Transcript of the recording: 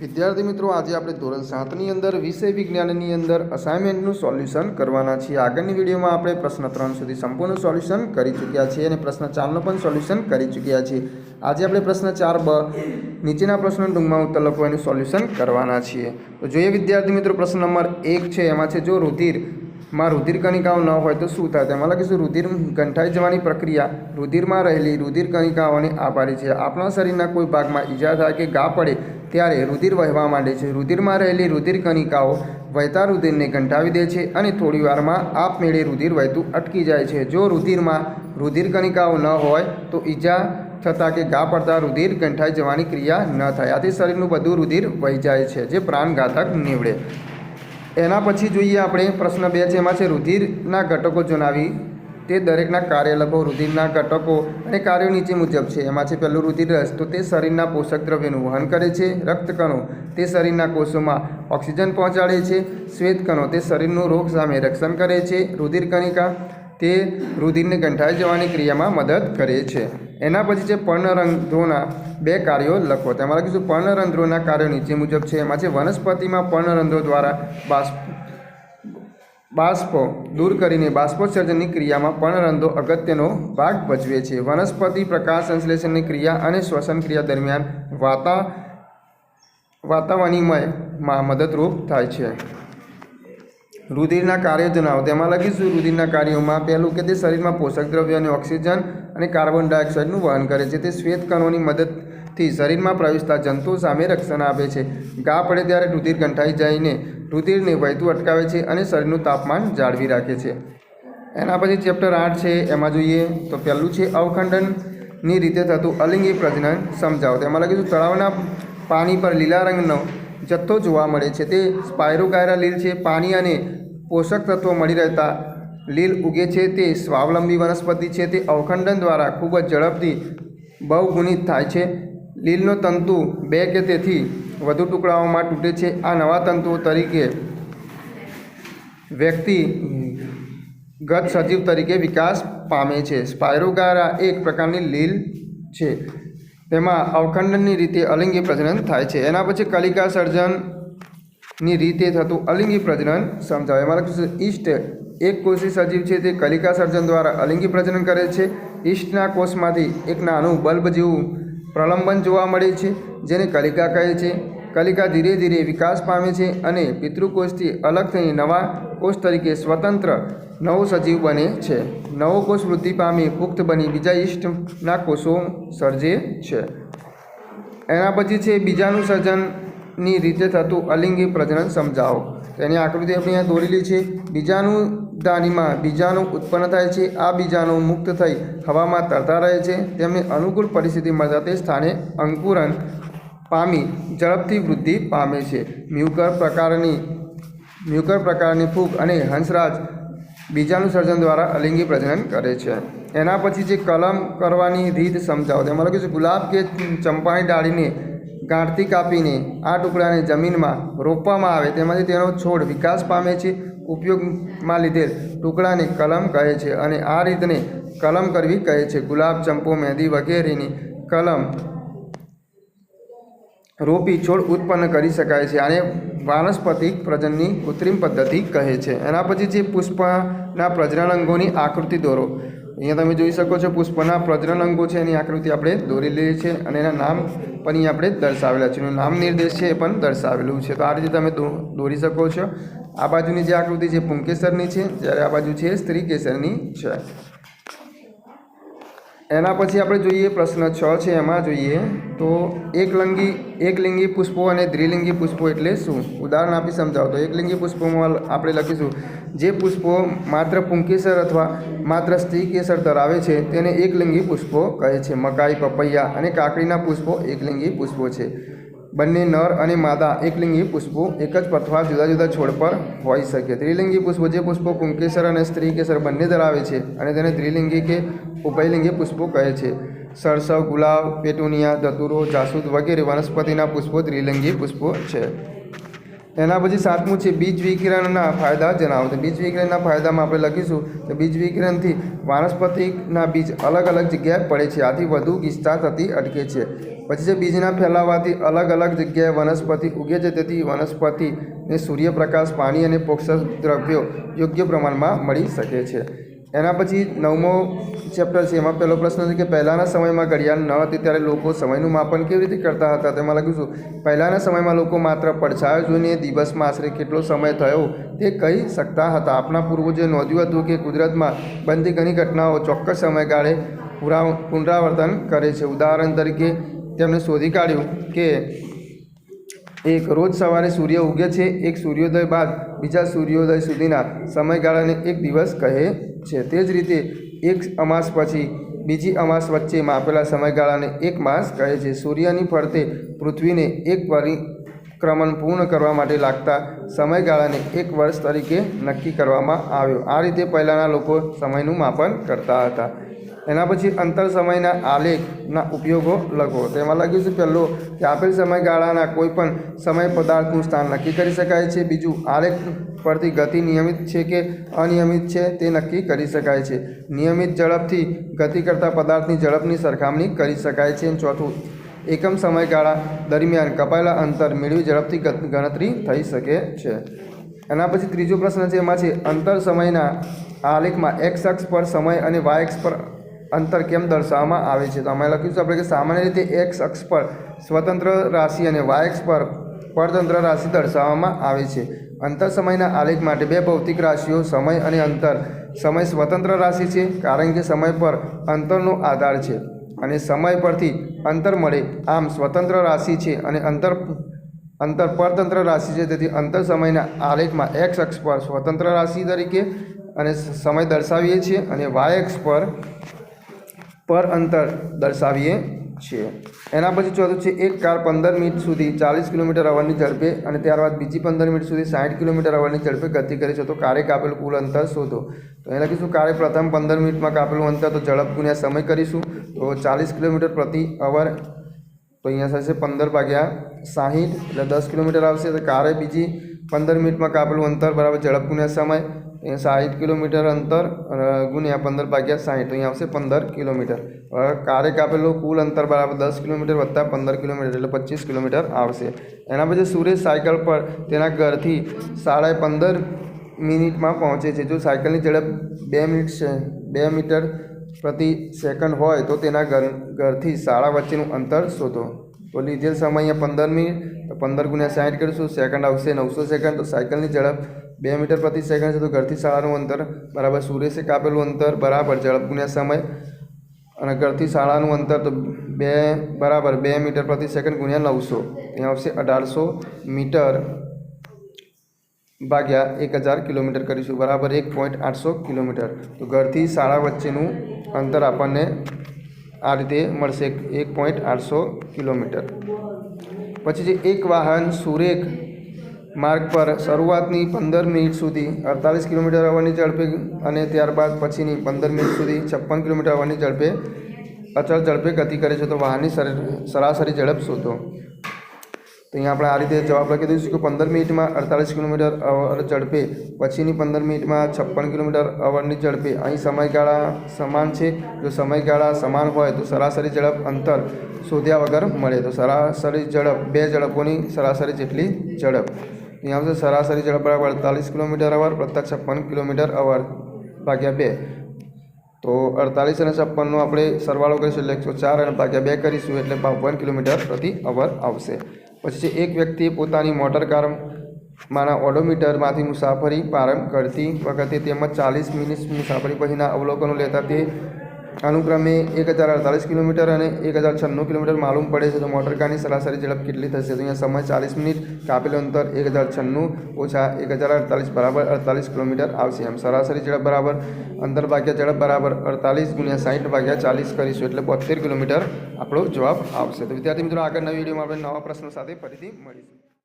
વિદ્યાર્થી મિત્રો, આજે આપણે ધોરણ 7ની અંદર વિષય વિજ્ઞાનની અંદર અસાઇનમેન્ટનું સોલ્યુશન કરવાના છીએ। આગળની વિડીયોમાં આપણે પ્રશ્ન 3 સુધી સંપૂર્ણ સોલ્યુશન કરી ચૂક્યા છીએ અને પ્રશ્ન 4નો પણ સોલ્યુશન કરી ચૂક્યા છીએ। આજે આપણે પ્રશ્ન 4બ નીચેના પ્રશ્નો ટૂંકમાં ઉત્તર લખો એનું સોલ્યુશન કરવાના છીએ। તો જોઈએ વિદ્યાર્થી મિત્રો, પ્રશ્ન નંબર 1 છે, એમાં છે જો રુધિરમાં રુધિર કણિકાઓ ન હોય તો શું થાય? તેમાં લખીશું રુધિર ગંઠાઈ જવાની પ્રક્રિયા રુધિરમાં રહેલી રુધિર કણિકાઓને આભારી છે। આપણા શરીરના કોઈ ભાગમાં ઈજા થાય કે ઘા પડે ત્યારે રુધિર વહેવા માંડે છે। રુધિરમાં રહેલી રુધિર કણિકાઓ વહેતા રુધિરને ગંઠાવી દે છે અને થોડી વારમાં આપમેળે રુધિર વહેતું અટકી જાય છે। જો રુધિરમાં રુધિર કણિકાઓ ન હોય તો ઈજા થતાં કે ઘા પડતા રુધિર ગંઠાઈ જવાની ક્રિયા ન થાય। આથી શરીરનું બધું રુધિર વહી જાય છે, જે પ્રાણઘાતક નીવડે। એના પછી જોઈએ આપણે પ્રશ્ન 2 છે, એમાં છે રુધિરના ઘટકો જણાવી તે દરેકના કાર્ય લખો। રુધિરના ઘટકો અને કાર્યો નીચે મુજબ છે। એમાં છે પહેલું રુધિર રસ, તો તે શરીરના પોષક દ્રવ્યોનું વહન કરે છે। રક્તકણો તે શરીરના કોષોમાં ઓક્સિજન પહોંચાડે છે। શ્વેતકણો તે શરીરનું રોગ સામે રક્ષણ કરે છે। રુધિર કણિકા તે રુધિરને ગંઠાઈ જવાની ક્રિયામાં મદદ કરે છે। એના પછી છે પર્ણરંધ્રોના 2 કાર્યો લખો। તેમાં લખીશું પર્ણરંધ્રોના કાર્યો નીચે મુજબ છે। એમાં છે વનસ્પતિમાં પર્ણરંધ્રો દ્વારા બાષ્પો દૂર કરીને બાષ્પોત્સર્જનની ક્રિયામાં પર્ણરંધ્રો અગત્યનો ભાગ ભજવે છે। વનસ્પતિ પ્રકાશ સંશ્લેષણની ક્રિયા અને શ્વસન ક્રિયા દરમિયાન વાતાવરણીમાં મદદરૂપ થાય છે। રુધિરના કાર્યો જણાવો। તેમાં લખીશું રુધિરના કાર્યોમાં પહેલું કે તે શરીરમાં પોષક દ્રવ્યો અને ઓક્સિજન અને કાર્બન ડાયોક્સાઇડનું વહન કરે છે। તે શ્વેતકણોની મદદથી શરીરમાં પ્રવેશતા જંતુઓ સામે રક્ષણ આપે છે। ઘા પડે ત્યારે રુધિર ગંઠાઈ જઈને રુધિરને વહેતું અટકાવે છે અને શરીરનું તાપમાન જાળવી રાખે છે। એના પછી ચેપ્ટર 8 છે, એમાં જોઈએ તો પહેલું છે અવખંડનની રીતે થતું અલિંગી પ્રજનન સમજાવો। તેમાં લખીશું તળાવના પાણી પર લીલા રંગનો જથ્થો જોવા મળે છે, તે સ્પાયરોગાયરા લીલ છે। પાણી અને પોષક તત્વો મળી રહેતા લીલ ઉગે છે। તે સ્વાવલંબી વનસ્પતિ છે। તે અવખંડન દ્વારા ખૂબ જ ઝડપથી બહુગુણિત થાય છે। લીલનો તંતુ 2 કે તેથી વધુ ટુકડાઓમાં તૂટે છે। આ નવા તંતુઓ તરીકે વ્યક્તિગત સજીવ તરીકે વિકાસ પામે છે। સ્પાયરોગાયરા એક પ્રકારની લીલ છે, તેમાં અવખંડનની રીતે અલિંગી પ્રજનન થાય છે। એના પછી કલિકા સર્જનની રીતે થતું અલિંગી પ્રજનન સમજાવે। એમાં લખીશું ઈસ્ટ એક કોષી સજીવ છે, તે કલિકા સર્જન દ્વારા અલિંગી પ્રજનન કરે છે। ઈસ્ટના કોષમાંથી એક નાનું બલ્બ જેવું પ્રલંબન જોવા મળે છે, જેને કલિકા કહે છે। કલિકા ધીરે ધીરે વિકાસ પામે છે અને પિતૃકોષથી અલગ થઈને નવા કોષ તરીકે સ્વતંત્ર નવો સજીવ બને છે। નવો કોષ વૃદ્ધિ પામી પુખ્ત બની બીજા ઈસ્ટના કોષો સર્જે છે। એના પછી છે બીજાનું સર્જનની રીતે થતું અલિંગી પ્રજનન સમજાવો। તેની આકૃતિ આપણે અહીંયા દોરેલી છે। બીજાનું દાનીમાં બીજાણુ ઉત્પન્ન થાય છે। આ બીજાણુ મુક્ત થઈ હવામાં તરતા રહે છે। તેમને અનુકૂળ પરિસ્થિતિ મળતા તે સ્થાને અંકુરન પામી ઝડપથી વૃદ્ધિ પામે છે। મ્યુકર પ્રકારની ફૂગ અને હંસરાજ બીજાનું સર્જન દ્વારા અલિંગી પ્રજનન કરે છે। એના પછી જે કલમ કરવાની રીત સમજાવો। તેમાં લખ્યું છે ગુલાબ કે ચંપાની ડાળીને ગાંઠથી કાપીને આ ટુકડાને જમીનમાં રોપવામાં આવે, તેમાંથી તેનો છોડ વિકાસ પામે છે। ઉપયોગમાં લીધેલ ટુકડાને કલમ કહે છે અને આ રીતને કલમ કરવી કહે છે। ગુલાબ, ચંપો, મહેંદી વગેરેની કલમ રોપી છોડ ઉત્પન્ન કરી શકાય છે। આને વાનસ્પતિક પ્રજનનની કૃત્રિમ પદ્ધતિ કહે છે। એના પછી છે પુષ્પના પ્રજનન અંગોની આકૃતિ દોરો। અહીંયા તમે જોઈ શકો છો પુષ્પના પ્રજનન અંગો છે, એની આકૃતિ આપણે દોરેલી છે અને એના નામ પણ અહીંયા આપણે દર્શાવેલા છે, એનું નામ નિર્દેશ છે એ પણ દર્શાવેલું છે। તો આ રીતે તમે દોરી શકો છો। આ બાજુની જે આકૃતિ છે પુંકેસરની છે, જ્યારે આ બાજુ છે સ્ત્રીકેસરની છે। એના પછી આપણે જોઈએ પ્રશ્ન 6 છે, એમાં જોઈએ તો એકલિંગી પુષ્પો અને દ્વિલિંગી પુષ્પો એટલે શું? ઉદાહરણ આપી સમજાવો। તો એકલિંગી પુષ્પોમાં આપણે લખીશું જે પુષ્પો માત્ર પુંકેસર અથવા માત્ર સ્ત્રીકેસર ધરાવે છે તેને એકલિંગી પુષ્પો કહે છે। મકાઈ, પપૈયા અને કાકડીના પુષ્પો એકલિંગી પુષ્પો છે। બંને નર અને માદા એકલિંગી પુષ્પો એક જ અથવા જુદા જુદા છોડ પર હોઈ શકે। ત્રિલિંગી પુષ્પો જે પુષ્પો પુંકેસર અને સ્ત્રીકેસર બંને ધરાવે છે અને તેને ત્રિલિંગી કે ઉભયલિંગી પુષ્પો કહે છે। સરસવ, ગુલાબ, પેટુનિયા, ધતુરો, જાસૂદ વગેરે વનસ્પતિના પુષ્પો ત્રિલિંગી પુષ્પો છે। એના પછી 7મું છે બીજ વિકિરણના ફાયદા જણાવો. તો બીજ વિકિરણના ફાયદામાં આપણે લખીશું કે બીજ વિકિરણથી વાનસ્પતિકના બીજ અલગ અલગ જગ્યાએ પડે છે, આથી વધુ ગીચતા થતી અટકે છે. પછી છે બીજના ફેલાવાથી અલગ અલગ જગ્યાએ વનસ્પતિ ઉગે છે, તેથી વનસ્પતિને સૂર્યપ્રકાશ, પાણી અને પોષક દ્રવ્યો યોગ્ય પ્રમાણમાં મળી શકે છે. એના પછી 9મો ચેપ્ટર છે. એમાં પહેલો પ્રશ્ન છે કે પહેલાંના સમયમાં ઘડિયાળ ન હતી ત્યારે લોકો સમયનું માપન કેવી રીતે કરતા હતા. તેમાં લખીશું પહેલાંના સમયમાં લોકો માત્ર પડછાયો જોઈને દિવસમાં આશરે કેટલો સમય થયો તે કહી શકતા હતા. આપણા પૂર્વજોએ નોંધ્યું હતું કે કુદરતમાં બનતી ઘણી ઘટનાઓ ચોક્કસ સમયગાળે પુનરાવર્તન કરે છે. ઉદાહરણ તરીકે તેમણે શોધી કાઢ્યું કે એક રોજ સવારે સૂર્ય ઉગે છે. એક સૂર્યોદય બાદ બીજા સૂર્યોદય સુધીના સમયગાળાને એક દિવસ કહે છે. તે જ રીતે એક અમાસ પછી બીજી અમાસ વચ્ચે માપેલા સમયગાળાને એક માસ કહે છે. સૂર્યની ફરતે પૃથ્વીને એક પરિક્રમણ પૂર્ણ કરવા માટે લાગતા સમયગાળાને એક વર્ષ તરીકે નક્કી કરવામાં આવ્યો. આ રીતે પહેલાંના લોકો સમયનું માપન કરતા હતા. એના પછી અંતર સમયના આલેખના ઉપયોગો લખો. તેમાં લખ્યું છે પહેલો કે આપેલ સમયગાળાના કોઈપણ સમય પદાર્થનું સ્થાન નક્કી કરી શકાય છે. બીજું, આલેખ પરથી ગતિ નિયમિત છે કે અનિયમિત છે તે નક્કી કરી શકાય છે. નિયમિત ઝડપથી ગતિ કરતા પદાર્થની ઝડપની સરખામણી કરી શકાય છે. ચોથું, એકમ સમયગાળા દરમિયાન કપાયેલા અંતર મેળવી ઝડપથી ગણતરી થઈ શકે છે. એના પછી ત્રીજો પ્રશ્ન છે. એમાં છે અંતર સમયના આલેખમાં એક્સ અક્ષ પર સમય અને વાય અક્ષ પર અંતર કેમ દર્શાવવામાં આવે છે. તો અમે લખીશું આપણે કે સામાન્ય રીતે એક્સ અક્ષ પર સ્વતંત્ર રાશિ અને વાય અક્ષ પર પરતંત્ર રાશિ દર્શાવવામાં આવે છે. અંતર સમયના આલેખ માટે બે ભૌતિક રાશિઓ સમય અને અંતર. સમય સ્વતંત્ર રાશિ છે કારણ કે સમય પર અંતરનો આધાર છે અને સમય પરથી અંતર મળે આમ સ્વતંત્ર રાશિ છે અને અંતર પરતંત્ર રાશિ છે. તેથી અંતર સમયના આલેખમાં એક્સ અક્ષ પર સ્વતંત્ર રાશિ તરીકે અને સમય દર્શાવીએ છીએ અને વાય અક્ષ પર અંતર દર્શાવીએ છીએ. એના પછી ચોથું છે એક કાર 15 મિનિટ સુધી 40 કિલોમીટર/ની ઝડપે અને ત્યારબાદ બીજી 15 મિનિટ સુધી 60 કિલોમીટર/ની ઝડપે ગતિ કરે છે. તો કારે કાપેલું કુલ અંતર શોધો. તો અહીં લખીશું કારે પ્રથમ 15 મિનિટમાં કાપેલું અંતર, તો ઝડપ ગુણ્યા સમય કરીશું તો 40 કિલોમીટર/અવર. તો અહીંયા થશે 15/60 એટલે 10 કિલોમીટર આવશે. તો કારે બીજી 15 મિનિટમાં કાપેલું અંતર બરાબર ઝડપ ગુણ્યા સમય, અહીંયા 60 કિલોમીટર અંતર ગુણ્યા 15/60 તો અહીંયા આવશે 15 કિલોમીટર. કારે કાપેલું કુલ અંતર બરાબર 10 કિલોમીટર વત્તા 15 કિલોમીટર એટલે 25 કિલોમીટર આવશે. એના પછી સુરેશ સાયકલ પર તેના ઘરથી 15.5 મિનિટમાં પહોંચે છે. જો સાયકલની ઝડપ 2 મીટર પ્રતિ સેકન્ડ હોય તો તેના ઘરથી શાળા વચ્ચેનું અંતર શોધો. તો લીધેલ સમય અહીંયા 15 મિનિટ, તો 15 ગુણ્યા 60 કરીશું, સેકન્ડ આવશે 900 સેકન્ડ. તો સાયકલની ઝડપ 2 મીટર પ્રતિ સેકન્ડ છે, તો ઘરથી શાળાનું અંતર બરાબર સુરેશે કાપેલું અંતર બરાબર ઝડપ ગુણ્યા સમય અને ઘરથી શાળાનું અંતર તો 2 મીટર પ્રતિ સેકન્ડ ગુણ્યા 900 અહીંયા આવશે 1800 મીટર ભાગ્યા 1000 કિલોમીટર કરીશું બરાબર 1.800 કિલોમીટર. તો ઘરથી શાળા વચ્ચેનું અંતર આપણને આ રીતે મળશે 1.800 કિલોમીટર. પછી જે એક વાહન સુરેખ માર્ગ પર શરૂઆતની 15 મિનિટ સુધી 48 કિલોમીટર/ની ઝડપે અને ત્યારબાદ પછીની 15 મિનિટ સુધી 56 કિલોમીટર/ની ઝડપે અચળ ઝડપે ગતિ કરે છે. તો વાહનની સરાસરી ઝડપ શોધો. તો અહીંયા આપણે આ રીતે જવાબ લખી દઈશું કે 15 મિનિટમાં 48 કિલોમીટર/અવર ઝડપે, પછીની 15 મિનિટમાં 56 કિલોમીટર/ની ઝડપે. અહીં સમયગાળા સમાન છે. જો સમયગાળા સમાન હોય તો સરાસરી ઝડપ અંતર શોધ્યા વગર મળે. તો સરાસરી ઝડપ બે ઝડપોની સરાસરી જેટલી ઝડપ. અહીંયા આવશે સરાસરી ઝડપ બરાબર 48 કિલોમીટર/અવર વત્તા 56 કિલોમીટર/અવર ભાગ્યા 2. તો 48 અને 56નો આપણે સરવાળો કરીશું એટલે 104 અને ભાગ્યા 2 કરીશું એટલે 52 કિલોમીટર/અવર આવશે. પછી એક વ્યક્તિએ પોતાની મોટર કારમાંના ઓડોમીટરમાંથી મુસાફરી પ્રારંભ કરતી વખતે તેમજ 40 મિનિટ મુસાફરી પછીના અવલોકનો લેતા તે અનુક્રમે 1048 કિલોમીટર અને 1096 કિલોમીટર માલુમ પડે છે. તો મોટરકારની સરાસરી ઝડપ કેટલી થશે? તો અહીંયા સમય 40 મિનિટ, કાપેલું અંતર 1096 ઓછા 1048 બરાબર 48 કિલોમીટર આવશે. એમ સરાસરી ઝડપ બરાબર અંતર ભાગ્યા ઝડપ બરાબર 48 ગુણ્યા 60 ભાગ્યા 40 કરીશું એટલે 72 કિલોમીટર આપણો જવાબ આવશે. તો વિદ્યાર્થી મિત્રો આગળના વિડીયોમાં આપણે નવા પ્રશ્નો સાથે ફરીથી મળીશું.